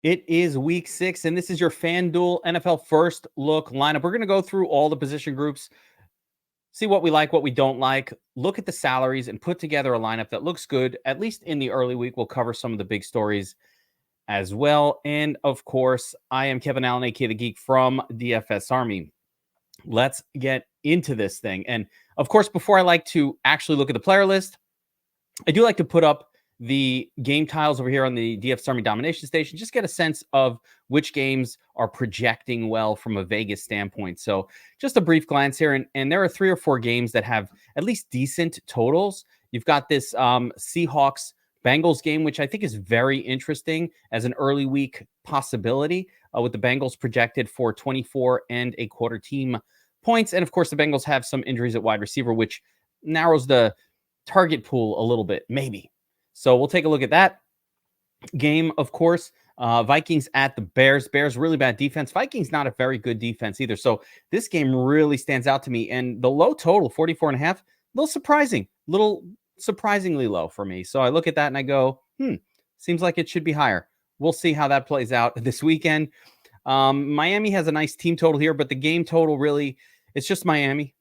It is week 6, and this is your FanDuel NFL first look lineup. We're going to go through all the position groups, see what we like, what we don't like, look at the salaries, and put together a lineup that looks good, at least in the early week. We'll cover some of the big stories as well. And of course, I am Kevin Allen, aka the Geek from DFS Army. Let's get into this thing. And of course, before I like to actually look at the player list, I do like to put up the game tiles over here on the DFS Army Domination Station, just get a sense of which games are projecting well from a Vegas standpoint. So just a brief glance here, and there are 3 or 4 games that have at least decent totals. You've got this Seahawks Bengals game, which I think is very interesting as an early week possibility, with the Bengals projected for 24 and a quarter team points. And of course, the Bengals have some injuries at wide receiver, which narrows the target pool a little bit, maybe. So we'll take a look at that game, of course. Vikings at the Bears. Bears, really bad defense. Vikings, not a very good defense either. So this game really stands out to me. And the low total, 44.5, a little surprising, little surprisingly low for me. So I look at that and I go, seems like it should be higher. We'll see how that plays out this weekend. Miami has a nice team total here, but the game total really, it's just Miami.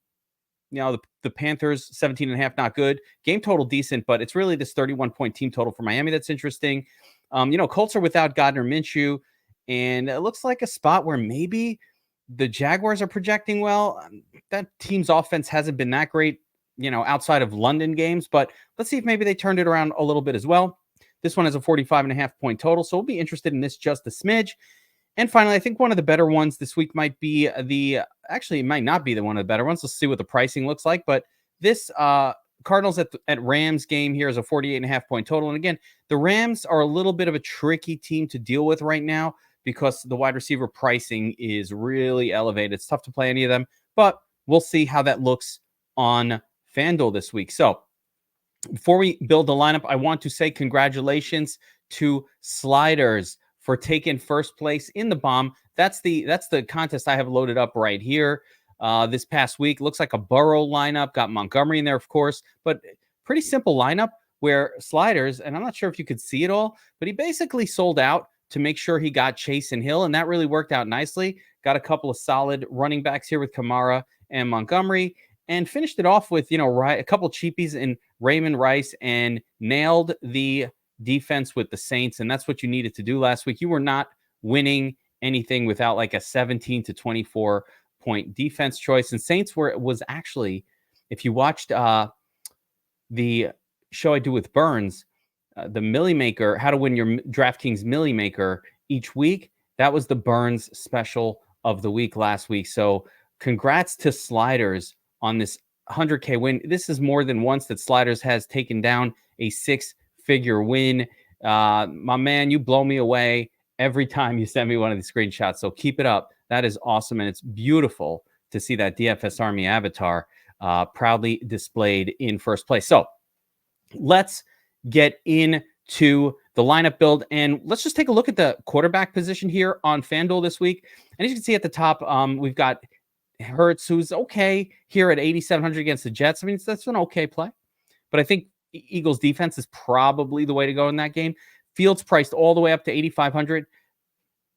You know, the Panthers, 17.5, not good. Game total, decent, but it's really this 31-point team total for Miami that's interesting. Colts are without Gardner Minshew, and it looks like a spot where maybe the Jaguars are projecting well. That team's offense hasn't been that great, outside of London games, but let's see if maybe they turned it around a little bit as well. This one has a 45.5-point total, so we'll be interested in this just a smidge. And finally, I think one of the better ones this week might be actually, it might not be one of the better ones. Let's see what the pricing looks like. But this Cardinals at Rams game here is a 48.5-point total. And again, the Rams are a little bit of a tricky team to deal with right now because the wide receiver pricing is really elevated. It's tough to play any of them, but we'll see how that looks on FanDuel this week. So before we build the lineup, I want to say congratulations to Sliders for taking first place in the bomb. That's the contest I have loaded up right here this past week. Looks like a Burrow lineup. Got Montgomery in there, of course, but pretty simple lineup where Sliders, and I'm not sure if you could see it all, but he basically sold out to make sure he got Chase and Hill, and that really worked out nicely. Got a couple of solid running backs here with Kamara and Montgomery, and finished it off with, a couple cheapies in Raymond Rice, and nailed the defense with the Saints, and that's what you needed to do last week. You were not winning anything without like a 17 to 24 point defense choice, and Saints was actually, if you watched the show I do with Burns, the Millie Maker, how to win your DraftKings Millie Maker each week, that was the Burns special of the week last week. So congrats to Sliders on this 100K win. This is more than once that Sliders has taken down a 6-figure win. My man, you blow me away every time you send me one of these screenshots. So keep it up. That is awesome. And it's beautiful to see that DFS Army avatar proudly displayed in first place. So let's get into the lineup build. And let's just take a look at the quarterback position here on FanDuel this week. And as you can see at the top, we've got Hurts, who's okay here at 8,700 against the Jets. I mean, that's an okay play. But I think Eagles defense is probably the way to go in that game. Fields priced all the way up to 8,500,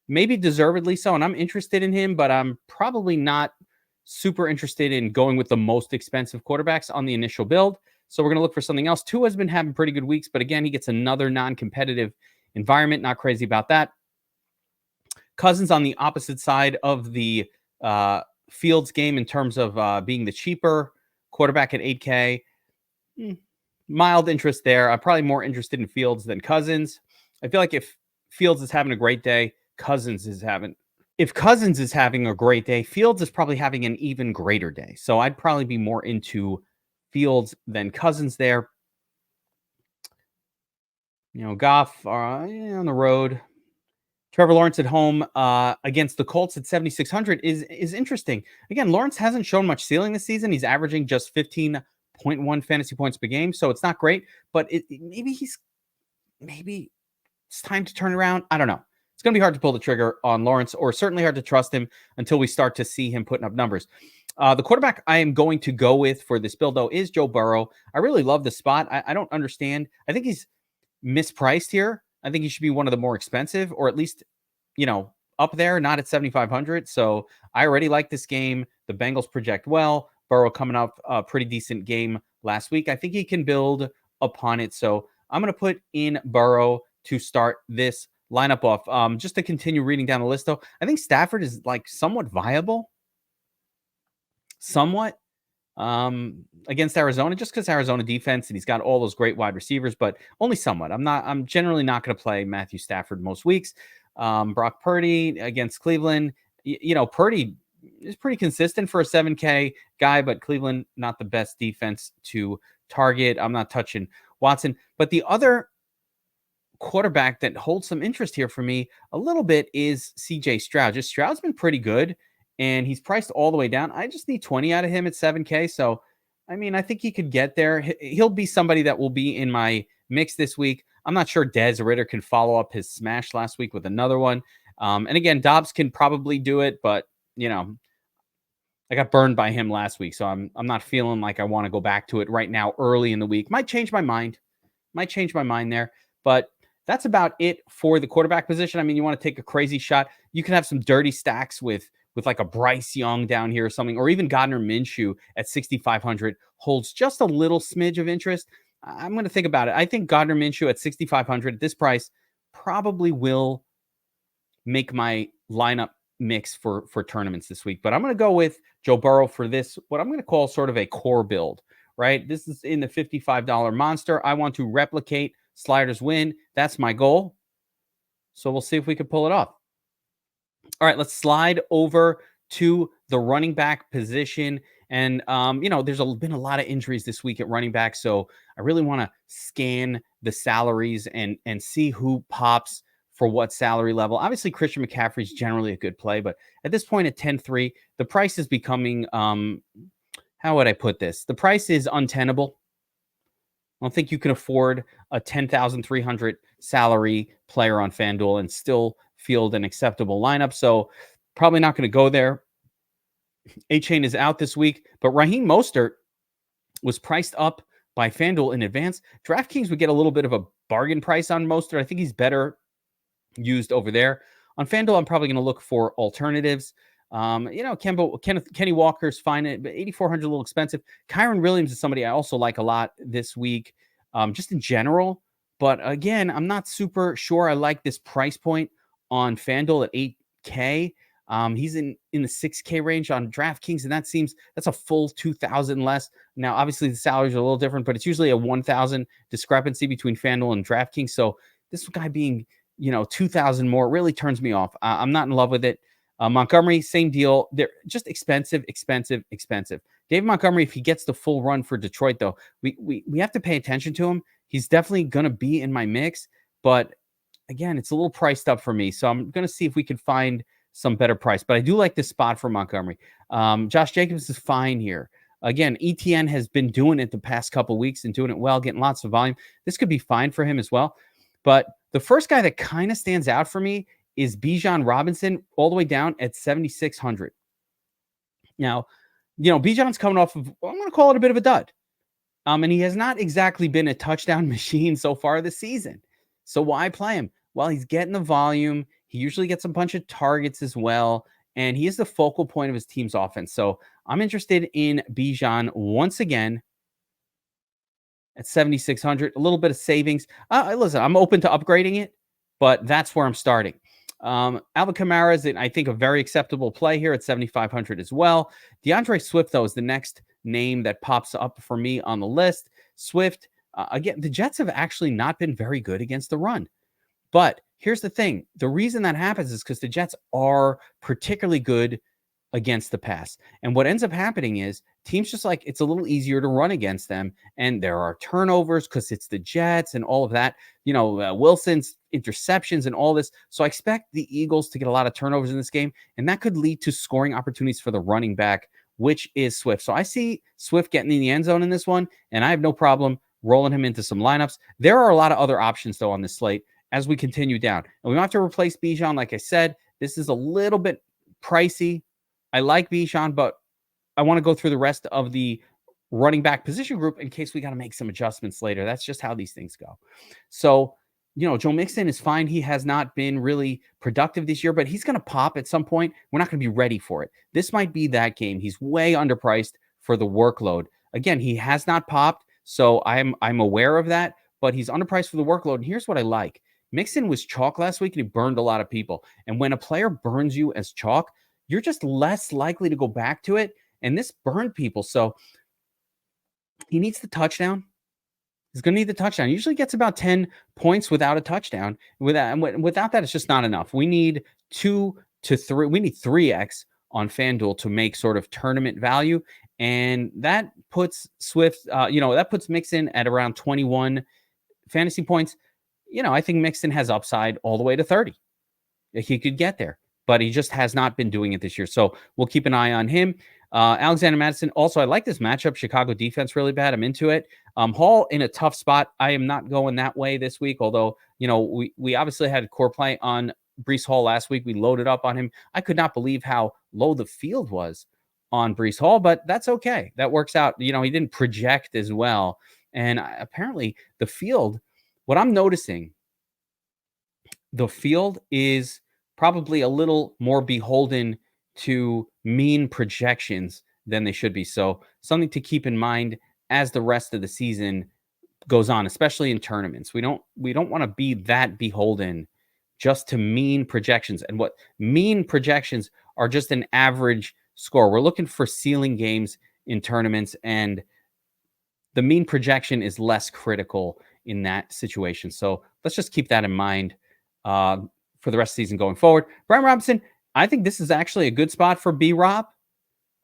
maybe deservedly so. And I'm interested in him, but I'm probably not super interested in going with the most expensive quarterbacks on the initial build. So we're going to look for something else. Tua has been having pretty good weeks, but again, he gets another non-competitive environment. Not crazy about that. Cousins on the opposite side of the Fields game in terms of being the cheaper quarterback at 8K. Mild interest there. I'm probably more interested in Fields than Cousins. I feel like if Fields is having a great day, if Cousins is having a great day, Fields is probably having an even greater day. So I'd probably be more into Fields than Cousins there. Goff on the road. Trevor Lawrence at home against the Colts at 7,600 is interesting. Again, Lawrence hasn't shown much ceiling this season. He's averaging just 15.1 fantasy points per game, so it's not great. But maybe it's time to turn around. I don't know. It's going to be hard to pull the trigger on Lawrence, or certainly hard to trust him until we start to see him putting up numbers. The quarterback I am going to go with for this build, though, is Joe Burrow. I really love the spot. I don't understand. I think he's mispriced here. I think he should be one of the more expensive, or at least up there, not at 7,500. So I already like this game. The Bengals project well. Burrow coming up a pretty decent game last week. I think he can build upon it. So I'm going to put in Burrow to start this lineup off. Just to continue reading down the list, though, I think Stafford is like somewhat viable, somewhat against Arizona, just because Arizona defense and he's got all those great wide receivers, but only somewhat. I'm generally not going to play Matthew Stafford most weeks. Brock Purdy against Cleveland, Purdy is pretty consistent for a 7K guy, but Cleveland not the best defense to target. I'm not touching Watson, but the other quarterback that holds some interest here for me a little bit is CJ Stroud. Just Stroud's been pretty good and he's priced all the way down. I just need 20 out of him at 7K. So, I mean, I think he could get there. He'll be somebody that will be in my mix this week. I'm not sure Des Ritter can follow up his smash last week with another one. And again, Dobbs can probably do it, but I got burned by him last week. So I'm not feeling like I want to go back to it right now early in the week. Might change my mind there, but that's about it for the quarterback position. I mean, you want to take a crazy shot. You can have some dirty stacks with like a Bryce Young down here or something, or even Gardner Minshew at 6,500 holds just a little smidge of interest. I'm going to think about it. I think Gardner Minshew at 6,500 at this price probably will make my lineup mix for tournaments this week. But I'm going to go with Joe Burrow for this, what I'm going to call sort of a core build, right? This is in the $55 monster. I want to replicate Sliders win. That's my goal. So we'll see if we can pull it off. All right, let's slide over to the running back position. And, there's been a lot of injuries this week at running back. So I really want to scan the salaries and see who pops for what salary level. Obviously, Christian McCaffrey is generally a good play, but at this point at 10-3, the price is becoming, how would I put this? The price is untenable. I don't think you can afford a 10,300 salary player on FanDuel and still field an acceptable lineup. So probably not going to go there. A-Chain is out this week, but Raheem Mostert was priced up by FanDuel in advance. DraftKings would get a little bit of a bargain price on Mostert. I think he's better used over there. On FanDuel, I'm probably going to look for alternatives. Kenny Walker's fine, but 8,400 a little expensive. Kyron Williams is somebody I also like a lot this week, just in general. But again, I'm not super sure I like this price point on FanDuel at 8K. He's in the 6K range on DraftKings, and that's a full 2,000 less. Now, obviously, the salaries are a little different, but it's usually a 1,000 discrepancy between FanDuel and DraftKings. So this guy being 2,000 more really turns me off. I'm not in love with it. Montgomery, same deal. They're just expensive. David Montgomery, if he gets the full run for Detroit, though, we have to pay attention to him. He's definitely going to be in my mix, but again, it's a little priced up for me. So I'm going to see if we can find some better price, but I do like this spot for Montgomery. Josh Jacobs is fine here. Again, ETN has been doing it the past couple weeks and doing it well, getting lots of volume. This could be fine for him as well. But the first guy that kind of stands out for me is Bijan Robinson, all the way down at 7,600. Now, Bijan's coming off of, I'm going to call it a bit of a dud. And he has not exactly been a touchdown machine so far this season. So why play him? Well, he's getting the volume. He usually gets a bunch of targets as well. And he is the focal point of his team's offense. So I'm interested in Bijan once again at 7,600. A little bit of savings. Listen, I'm open to upgrading it, but that's where I'm starting. Alvin Kamara is, I think, a very acceptable play here at 7,500 as well. DeAndre Swift, though, is the next name that pops up for me on the list. Swift, again, the Jets have actually not been very good against the run. But here's the thing. The reason that happens is because the Jets are particularly good against the pass. And what ends up happening is teams just like it's a little easier to run against them. And there are turnovers because it's the Jets and all of that, Wilson's interceptions and all this. So I expect the Eagles to get a lot of turnovers in this game. And that could lead to scoring opportunities for the running back, which is Swift. So I see Swift getting in the end zone in this one. And I have no problem rolling him into some lineups. There are a lot of other options, though, on this slate as we continue down. And we don't have to replace Bijan. Like I said, this is a little bit pricey. I like Bijan, but I want to go through the rest of the running back position group in case we got to make some adjustments later. That's just how these things go. So Joe Mixon is fine. He has not been really productive this year, but he's going to pop at some point. We're not going to be ready for it. This might be that game. He's way underpriced for the workload. Again, he has not popped, so I'm aware of that, but he's underpriced for the workload. And here's what I like. Mixon was chalk last week and he burned a lot of people. And when a player burns you as chalk, you're just less likely to go back to it. And this burned people. So he needs the touchdown. He's going to need the touchdown. He usually gets about 10 points without a touchdown. Without that, it's just not enough. We need 2 to 3. We need 3x on FanDuel to make sort of tournament value. And that puts that puts Mixon at around 21 fantasy points. I think Mixon has upside all the way to 30. He could get there, but he just has not been doing it this year. So we'll keep an eye on him. Alexander Madison. Also, I like this matchup. Chicago defense really bad. I'm into it. Hall in a tough spot. I am not going that way this week. Although we obviously had a core play on Breece Hall last week. We loaded up on him. I could not believe how low the field was on Breece Hall, but that's okay. That works out. He didn't project as well, and apparently the field. What I'm noticing, the field is probably a little more beholden to mean projections than they should be. So something to keep in mind as the rest of the season goes on, especially in tournaments. We don't want to be that beholden just to mean projections. And what mean projections are just an average score. We're looking for ceiling games in tournaments, and the mean projection is less critical in that situation. So let's just keep that in mind for the rest of the season going forward. Brian Robinson, I think this is actually a good spot for B-Rob.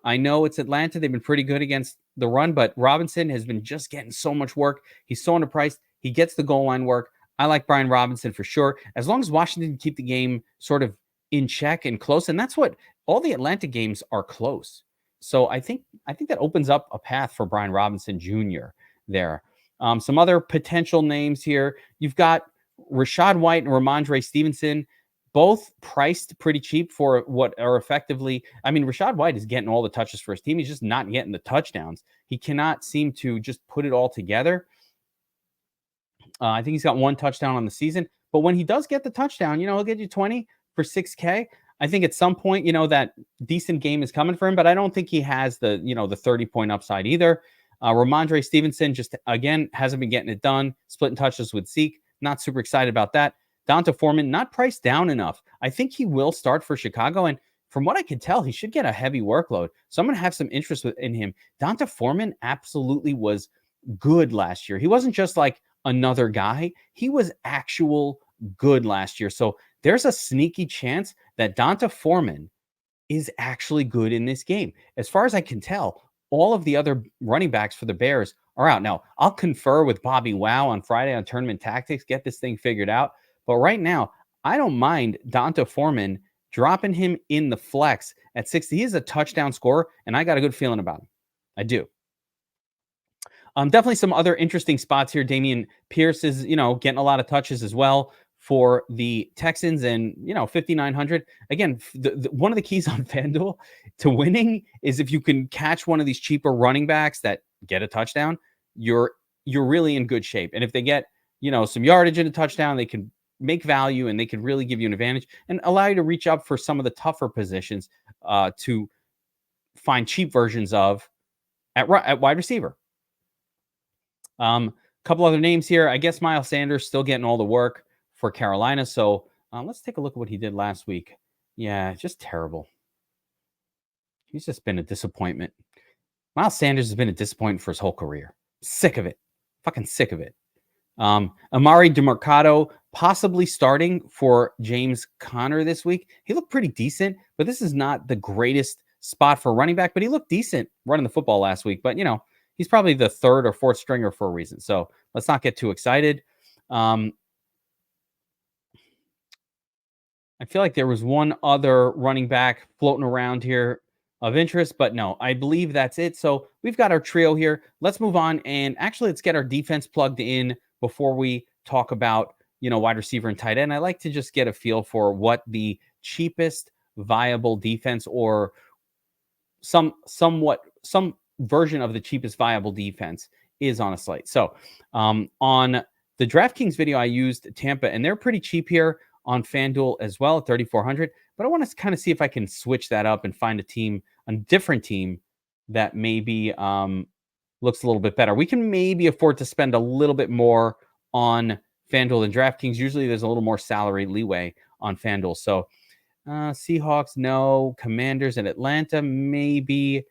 I know it's Atlanta. They've been pretty good against the run, but Robinson has been just getting so much work. He's so underpriced. He gets the goal line work. I like Brian Robinson for sure. As long as Washington keep the game sort of in check and close, and that's what all the Atlanta games are close. So I think that opens up a path for Brian Robinson Jr. there. Some other potential names here. You've got Rachaad White and Ramondre Stevenson, both priced pretty cheap for what are effectively. I mean, Rachaad White is getting all the touches for his team. He's just not getting the touchdowns. He cannot seem to just put it all together. I think he's got 1 touchdown on the season. But when he does get the touchdown, he'll get you 20 for 6K. I think at some point, that decent game is coming for him, but I don't think he has the 30-point upside either. Ramondre Stevenson just, again, hasn't been getting it done. Splitting touches with Zeke. Not super excited about that. Donta Foreman, not priced down enough. I think he will start for Chicago, and from what I can tell, he should get a heavy workload. So I'm going to have some interest in him. Donta Foreman absolutely was good last year. He wasn't just like another guy. He was actual good last year. So there's a sneaky chance that Donta Foreman is actually good in this game. As far as I can tell, all of the other running backs for the Bears are out. Now, I'll confer with Bobby Wow on Friday on Tournament Tactics, get this thing figured out. But right now, I don't mind Donta Foreman dropping him in the flex at 60. He is a touchdown scorer, and I got a good feeling about him. I do. Definitely some other interesting spots here. Dameon Pierce is, getting a lot of touches as well for the Texans, and 5,900. Again, one of the keys on FanDuel to winning is if you can catch one of these cheaper running backs that get a touchdown, you're really in good shape. And if they get some yardage in a touchdown, they can make value and they can really give you an advantage and allow you to reach up for some of the tougher positions to find cheap versions of at wide receiver. Couple other names here. I guess Miles Sanders still getting all the work for Carolina. So let's take a look at what he did last week. Yeah, just terrible. He's just been a disappointment. Miles Sanders has been a disappointment for his whole career. Sick of it. Fucking sick of it. Amari DeMarcado possibly starting for James Conner this week. He looked pretty decent, but this is not the greatest spot for running back, but he looked decent running the football last week. But, he's probably the 3rd or 4th stringer for a reason. So let's not get too excited. I feel like there was one other running back floating around here of interest, but no, I believe that's it. So we've got our trio here. Let's move on, and actually let's get our defense plugged in before we talk about, wide receiver and tight end. I like to just get a feel for what the cheapest viable defense or some version of the cheapest viable defense is on a slate. So on the DraftKings video, I used Tampa, and they're pretty cheap here on FanDuel as well at 3,400. But I want to kind of see if I can switch that up and find a different team that maybe looks a little bit better. We can maybe afford to spend a little bit more on FanDuel than DraftKings. Usually there's a little more salary leeway on FanDuel. So Seahawks, no. Commanders at Atlanta, maybe.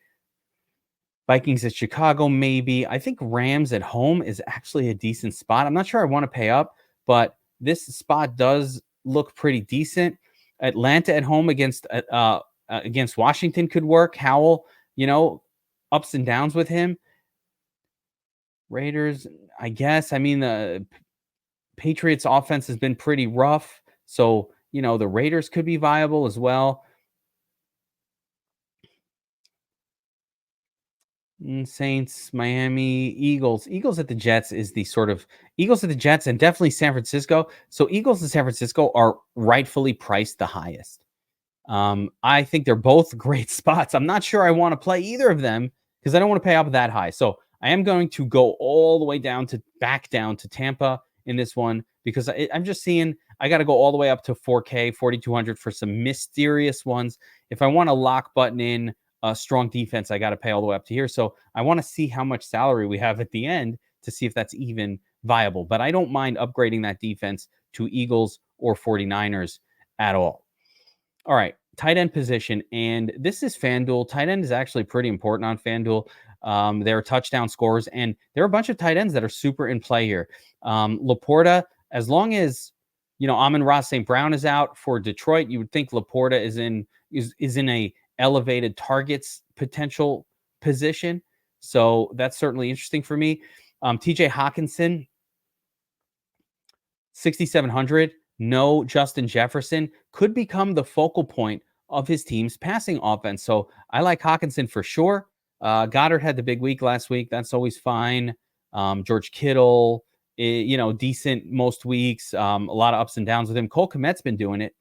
Vikings at Chicago, maybe. I think Rams at home is actually a decent spot. I'm not sure I want to pay up, but this spot does look pretty decent. Atlanta at home against Washington could work. Howell, ups and downs with him. Raiders, I guess. I mean, the Patriots offense has been pretty rough. So, the Raiders could be viable as well. Saints, Miami, Eagles. Eagles at the Jets is the sort of Eagles at the Jets and definitely San Francisco. So Eagles and San Francisco are rightfully priced the highest. I think they're both great spots. I'm not sure I want to play either of them because I don't want to pay up that high. So I am going to go all the way back down to Tampa in this one because I'm just seeing I got to go all the way up to 4K, 4,200 for some mysterious ones. If I want to lock button in a strong defense, I got to pay all the way up to here. So I want to see how much salary we have at the end to see if that's even viable. But I don't mind upgrading that defense to Eagles or 49ers at all. All right, tight end position. And this is FanDuel. Tight end is actually pretty important on FanDuel. There are touchdown scores, and there are a bunch of tight ends that are super in play here. Laporta, as long as Amon-Ra St. Brown is out for Detroit, you would think Laporta is in a elevated targets potential position. So that's certainly interesting for me. TJ Hawkinson, 6,700. No Justin Jefferson could become the focal point of his team's passing offense. So I like Hawkinson for sure. Goddard had the big week last week. That's always fine. George Kittle, decent most weeks. A lot of ups and downs with him. Cole Kmet's been doing it.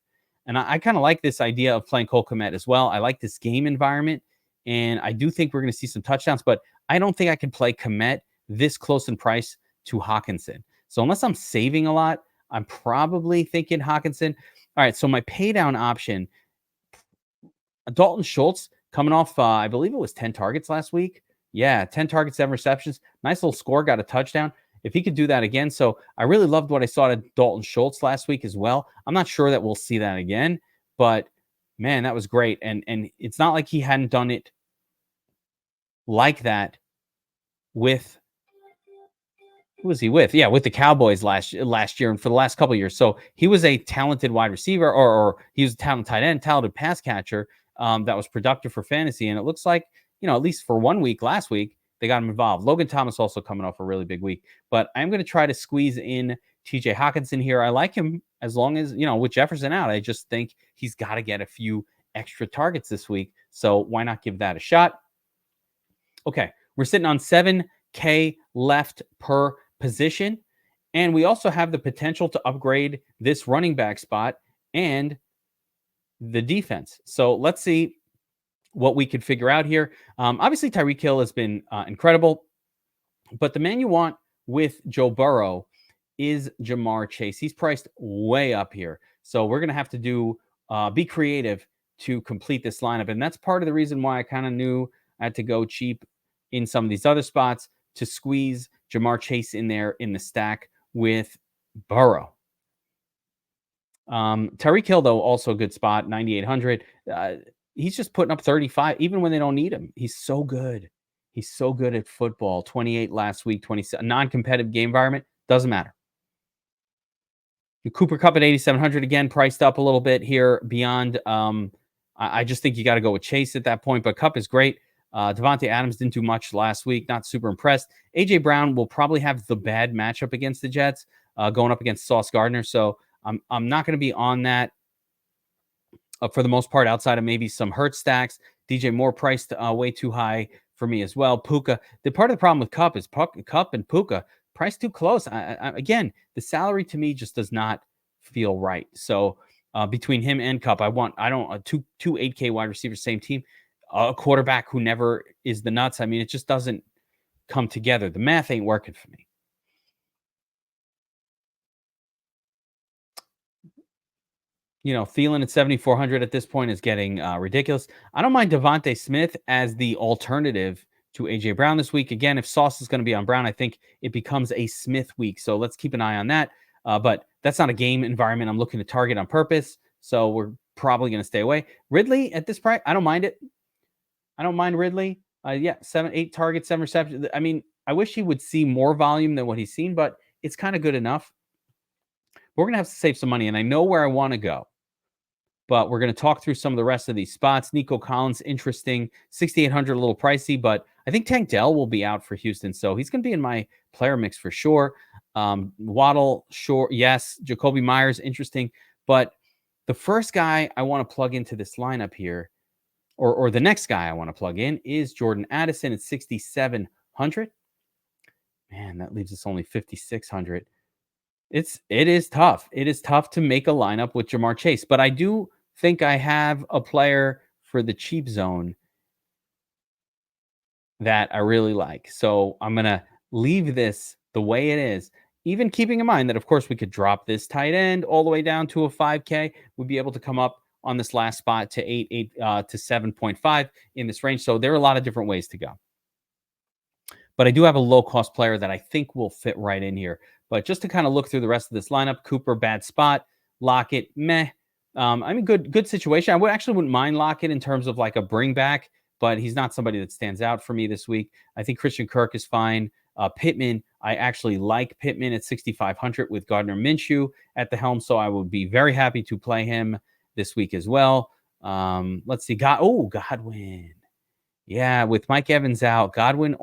And I kind of like this idea of playing Cole Kmet as well. I like this game environment. And I do think we're going to see some touchdowns. But I don't think I can play Kmet this close in price to Hawkinson. So unless I'm saving a lot, I'm probably thinking Hawkinson. All right, so my pay down option, Dalton Schultz coming off, I believe it was 10 targets last week. Yeah, 10 targets, 7 receptions. Nice little score, got a touchdown. If he could do that again. So I really loved what I saw to Dalton Schultz last week as well. I'm not sure that we'll see that again, but man, that was great. And it's not like he hadn't done it like that with who was he with? Yeah, with the Cowboys last year and for the last couple of years. So he was a talented wide receiver, or he was a talented tight end, talented pass catcher that was productive for fantasy. And it looks like, at least for 1 week last week, they got him involved. Logan Thomas also coming off a really big week. But I'm going to try to squeeze in TJ Hawkinson here. I like him as long as, with Jefferson out. I just think he's got to get a few extra targets this week. So why not give that a shot? Okay, we're sitting on 7K left per position. And we also have the potential to upgrade this running back spot and the defense. So let's see what we could figure out here. Obviously, Tyreek Hill has been incredible, but the man you want with Joe Burrow is Jamar Chase. He's priced way up here. So we're going to have to be creative to complete this lineup. And that's part of the reason why I kind of knew I had to go cheap in some of these other spots to squeeze Jamar Chase in there in the stack with Burrow. Tyreek Hill, though, also a good spot, 9,800. He's just putting up 35, even when they don't need him. He's so good. He's so good at football. 28 last week, 27. Non-competitive game environment, doesn't matter. Cooper Kupp at 8,700, again, priced up a little bit here beyond. I just think you got to go with Chase at that point, but Kupp is great. Devontae Adams didn't do much last week. Not super impressed. A.J. Brown will probably have the bad matchup against the Jets, going up against Sauce Gardner. So I'm not going to be on that for the most part, outside of maybe some Hurt stacks. DJ Moore priced way too high for me as well. Puka. The part of the problem with Kupp is Kupp and Puka priced too close. Again, the salary to me just does not feel right. So between him and Kupp, I don't two 8K wide receivers, same team. A quarterback who never is the nuts. I mean, it just doesn't come together. The math ain't working for me. Thielen at 7,400 at this point is getting ridiculous. I don't mind Devontae Smith as the alternative to AJ Brown this week. Again, if Sauce is going to be on Brown, I think it becomes a Smith week. So let's keep an eye on that. But that's not a game environment I'm looking to target on purpose. So we're probably going to stay away. Ridley at this price, I don't mind it. I don't mind Ridley. Yeah, 8 targets, 7 receptions. I mean, I wish he would see more volume than what he's seen, but it's kind of good enough. We're going to have to save some money, and I know where I want to go. But we're going to talk through some of the rest of these spots. Nico Collins, interesting. 6,800, a little pricey, but I think Tank Dell will be out for Houston. So he's going to be in my player mix for sure. Waddle, sure. Yes. Jacoby Myers, interesting. But the first guy I want to plug into this lineup here, or the next guy I want to plug in, is Jordan Addison at 6,700. Man, that leaves us only 5,600. It is tough. It is tough to make a lineup with Jamar Chase, but I do think I have a player for the cheap zone that I really like. So I'm going to leave this the way it is, even keeping in mind that, of course, we could drop this tight end all the way down to a 5K. We'd be able to come up on this last spot to 8 to 7.5 in this range. So there are a lot of different ways to go. But I do have a low-cost player that I think will fit right in here. But just to kind of look through the rest of this lineup, Cooper, bad spot. Lockett, meh. I mean, good situation. Wouldn't mind Lockett in terms of like a bring back, but he's not somebody that stands out for me this week. I think Christian Kirk is fine. Pittman, I actually like Pittman at 6,500 with Gardner Minshew at the helm, so I would be very happy to play him this week as well. Let's see. Godwin. Yeah, with Mike Evans out, Godwin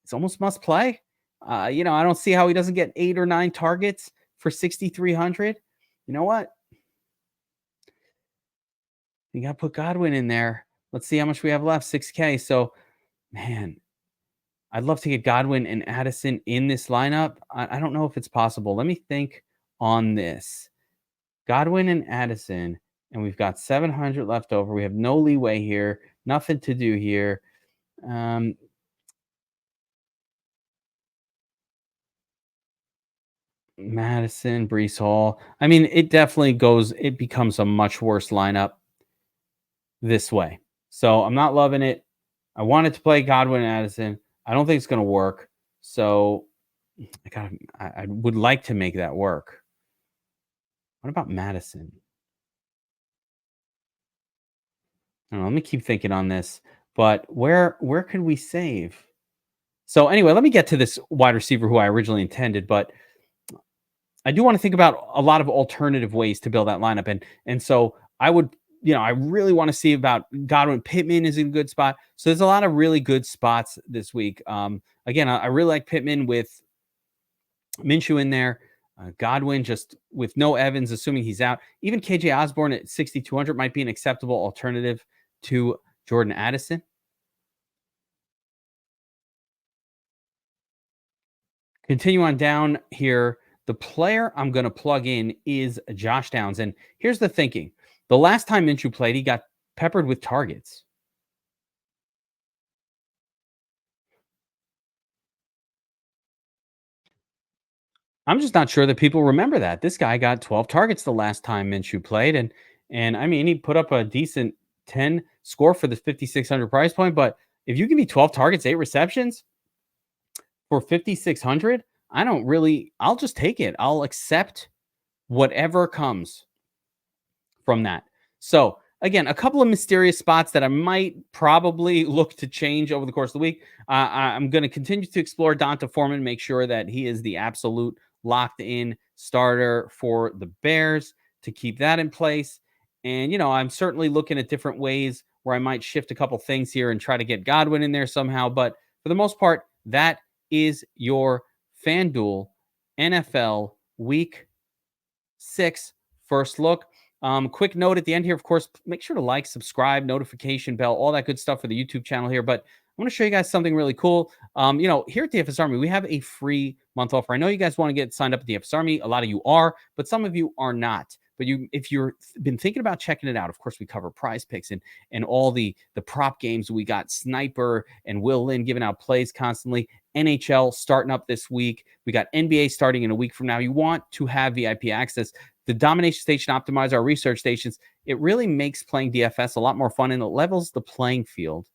it's almost must play. I don't see how he doesn't get 8 or 9 targets for 6,300. You know what? You got to put Godwin in there. Let's see how much we have left. 6K. So, man, I'd love to get Godwin and Addison in this lineup. I don't know if it's possible. Let me think on this. Godwin and Addison, and we've got 700 left over. We have no leeway here. Nothing to do here. Madison, Brees Hall. I mean, it becomes a much worse lineup this way. So I'm not loving it. I wanted to play Godwin and Addison. I don't think it's going to work. So I would like to make that work. What about Madison? I don't know, let me keep thinking on this. But where could we save? So anyway, let me get to this wide receiver who I originally intended, but I do want to think about a lot of alternative ways to build that lineup. And so I would, I really want to see about Godwin. Pittman is in a good spot. So there's a lot of really good spots this week. Again, I really like Pittman with Minshew in there. Godwin just with no Evans, assuming he's out. Even KJ Osborne at 6,200 might be an acceptable alternative to Jordan Addison. Continue on down here. The player I'm going to plug in is Josh Downs. And here's the thinking. The last time Minshew played, he got peppered with targets. I'm just not sure that people remember that. This guy got 12 targets the last time Minshew played. And I mean, he put up a decent 10 score for the 5,600 price point. But if you give me 12 targets, 8 receptions for 5,600, I'll just take it. I'll accept whatever comes from that. So again, a couple of mysterious spots that I might probably look to change over the course of the week. I'm going to continue to explore Donta Foreman, make sure that he is the absolute locked in starter for the Bears to keep that in place. And, I'm certainly looking at different ways where I might shift a couple things here and try to get Godwin in there somehow. But for the most part, that is your FanDuel NFL Week 6 first look. Quick note at the end here, of course, make sure to like, subscribe, notification bell, all that good stuff for the YouTube channel here. But I want to show you guys something really cool. Here at the FS Army, we have a free month offer. I know you guys want to get signed up at the FS Army. A lot of you are, but some of you are not. But if you're been thinking about checking it out, of course, we cover Prize Picks and all the prop games. We got Sniper and Will Lynn giving out plays constantly. NHL starting up this week. We got NBA starting in a week from now. You want to have VIP access. The Domination Station Optimizer, our research stations, it really makes playing DFS a lot more fun, and it levels the playing field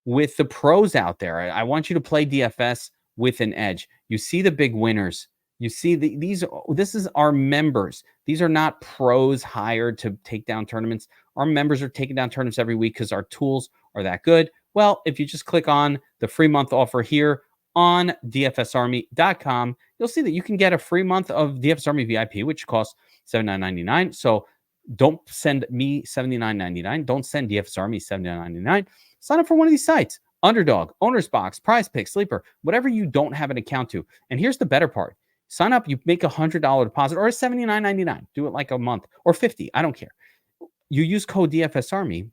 with the pros out there. I want you to play DFS with an edge. You see the big winners. You see this is our members. These are not pros hired to take down tournaments. Our members are taking down tournaments every week because our tools are that good. Well, if you just click on the free month offer here on dfsarmy.com, you'll see that you can get a free month of DFS Army VIP, which costs $79.99. So don't send me $79.99. Don't send DFS Army $79.99. Sign up for one of these sites: Underdog, Owner's Box, Prize Pick, Sleeper, whatever you don't have an account to. And here's the better part: sign up, you make $100 deposit or a $79.99. Do it like a month or $50. I don't care. You use code DFS Army,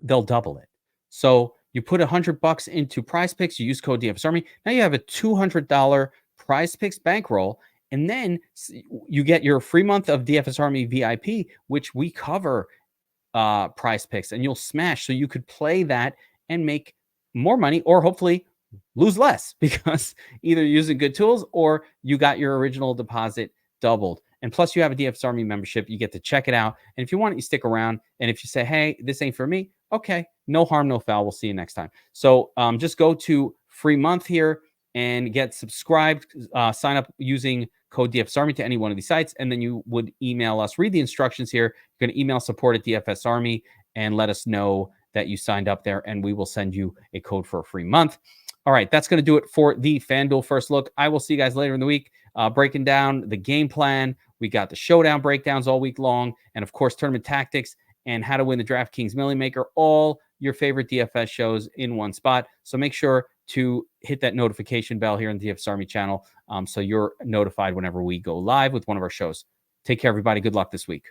they'll double it. So you put $100 into Prize Picks, you use code DFS Army. Now you have a $200 Prize Picks bankroll, and then you get your free month of DFS Army VIP, which we cover Prize Picks, and you'll smash. So you could play that and make more money, or hopefully lose less, because either using good tools or you got your original deposit doubled. And plus, you have a DFS Army membership. You get to check it out. And if you want it, you stick around. And if you say, hey, this ain't for me, okay, no harm, no foul. We'll see you next time. So just go to free month here and get subscribed. Sign up using code DFS Army to any one of these sites. And then you would email us. Read the instructions here. You're going to email support at DFS Army and let us know that you signed up there, and we will send you a code for a free month. All right, that's going to do it for the FanDuel First Look. I will see you guys later in the week, breaking down the game plan. We got the showdown breakdowns all week long, and of course, tournament tactics and how to win the DraftKings Million Maker, all your favorite DFS shows in one spot. So make sure to hit that notification bell here on the DFS Army channel so you're notified whenever we go live with one of our shows. Take care, everybody. Good luck this week.